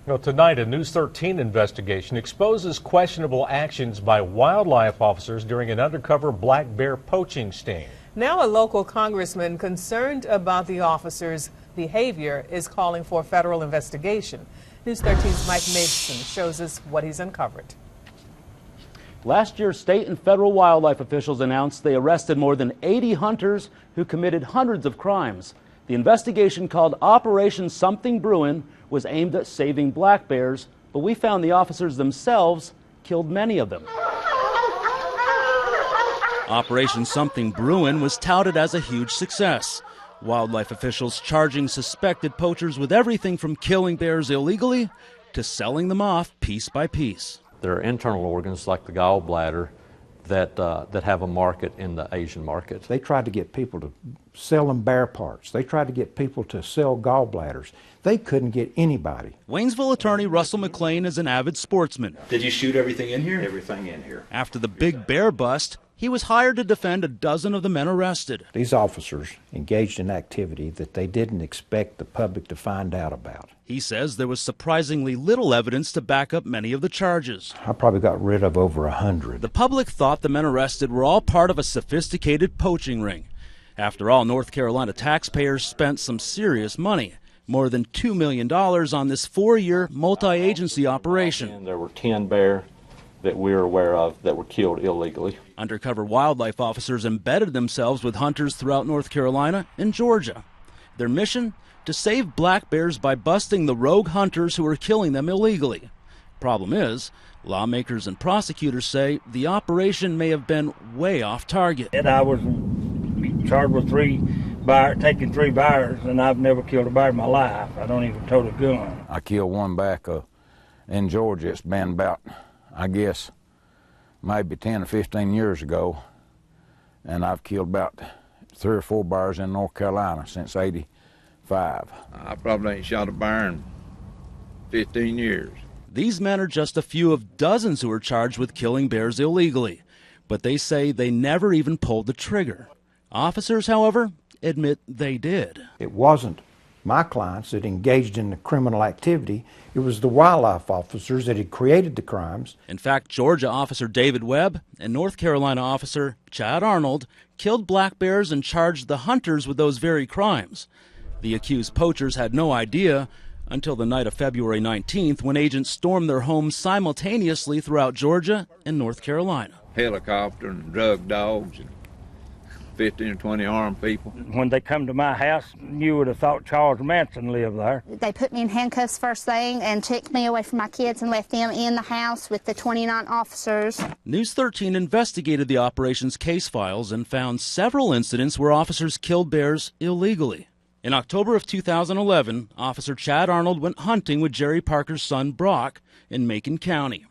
Well, tonight, a News 13 investigation exposes questionable actions by wildlife officers during an undercover black bear poaching sting. Now a local congressman concerned about the officers' behavior is calling for a federal investigation. News 13's Mike Mason shows us what he's uncovered. Last year, state and federal wildlife officials announced they arrested more than 80 hunters who committed hundreds of crimes. The investigation, called Operation Something Bruin, was aimed at saving black bears, but we found the officers themselves killed many of them. Operation Something Bruin was touted as a huge success. Wildlife officials charging suspected poachers with everything from killing bears illegally to selling them off piece by piece. There are internal organs like the gallbladder that have a market in the Asian market. They tried to get people to sell them bear parts. They tried to get people to sell gallbladders. They couldn't get anybody. Waynesville attorney Russell McLean is an avid sportsman. Did you shoot everything in here? Everything in here. After the big bear bust, he was hired to defend a dozen of the men arrested. These officers engaged in activity that they didn't expect the public to find out about. He says there was surprisingly little evidence to back up many of the charges. I probably got rid of over 100. The public thought the men arrested were all part of a sophisticated poaching ring. After all, North Carolina taxpayers spent some serious money, more than $2 million on this 4-year multi-agency operation. And there were 10 bear that we're aware of that were killed illegally. Undercover wildlife officers embedded themselves with hunters throughout North Carolina and Georgia. Their mission? To save black bears by busting the rogue hunters who are killing them illegally. Problem is, lawmakers and prosecutors say the operation may have been way off target. And I was charged with taking 3 bears, and I've never killed a bear in my life. I don't even tote a gun. I killed one back in Georgia. It's been about, I guess, maybe 10 or 15 years ago. And I've killed about 3 or 4 bears in North Carolina since '85. I probably ain't shot a bear in 15 years. These men are just a few of dozens who are charged with killing bears illegally, but they say they never even pulled the trigger. Officers, however, admit they did. It wasn't my clients that engaged in the criminal activity. It was the wildlife officers that had created the crimes. In fact, Georgia officer David Webb and North Carolina officer Chad Arnold killed black bears and charged the hunters with those very crimes. The accused poachers had no idea until the night of February 19th, when agents stormed their homes simultaneously throughout Georgia and North Carolina. Helicopter and drug dogs and 15 or 20 armed people. When they come to my house, you would have thought Charles Manson lived there. They put me in handcuffs first thing and took me away from my kids and left them in the house with the 29 officers. News 13 investigated the operation's case files and found several incidents where officers killed bears illegally. In October of 2011, Officer Chad Arnold went hunting with Jerry Parker's son Brock in Macon County.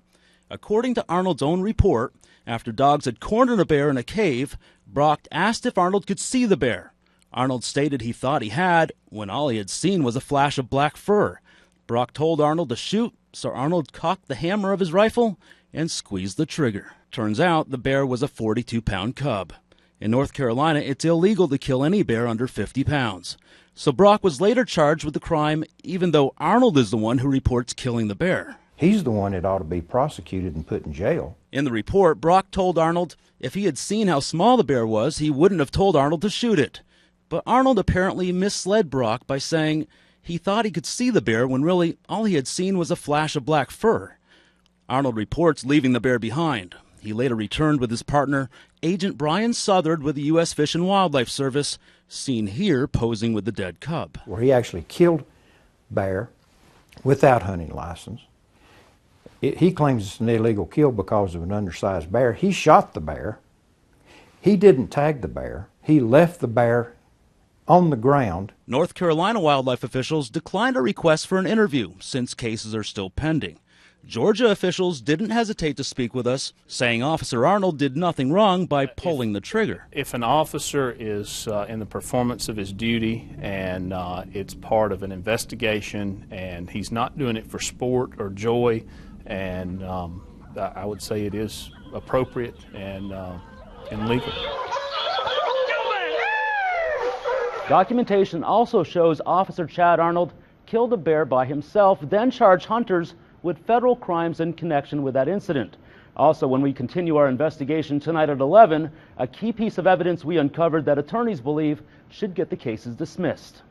According to Arnold's own report, after dogs had cornered a bear in a cave, Brock asked if Arnold could see the bear. Arnold stated he thought he had, when all he had seen was a flash of black fur. Brock told Arnold to shoot, so Arnold cocked the hammer of his rifle and squeezed the trigger. Turns out the bear was a 42-pound cub. In North Carolina, it's illegal to kill any bear under 50 pounds. So Brock was later charged with the crime, even though Arnold is the one who reports killing the bear. He's the one that ought to be prosecuted and put in jail. In the report, Brock told Arnold if he had seen how small the bear was, he wouldn't have told Arnold to shoot it. But Arnold apparently misled Brock by saying he thought he could see the bear when really all he had seen was a flash of black fur. Arnold reports leaving the bear behind. He later returned with his partner, Agent Brian Southard with the U.S. Fish and Wildlife Service, seen here posing with the dead cub. Where he actually killed bear without hunting license. He claims it's an illegal kill because of an undersized bear. He shot the bear. He didn't tag the bear. He left the bear on the ground. North Carolina wildlife officials declined a request for an interview since cases are still pending. Georgia officials didn't hesitate to speak with us, saying Officer Arnold did nothing wrong by pulling the trigger. If an officer is in the performance of his duty and it's part of an investigation and he's not doing it for sport or joy, and I would say it is appropriate and legal. Documentation also shows Officer Chad Arnold killed a bear by himself, then charge hunters with federal crimes in connection with that incident. Also, when we continue our investigation tonight at 11, a key piece of evidence we uncovered that attorneys believe should get the cases dismissed.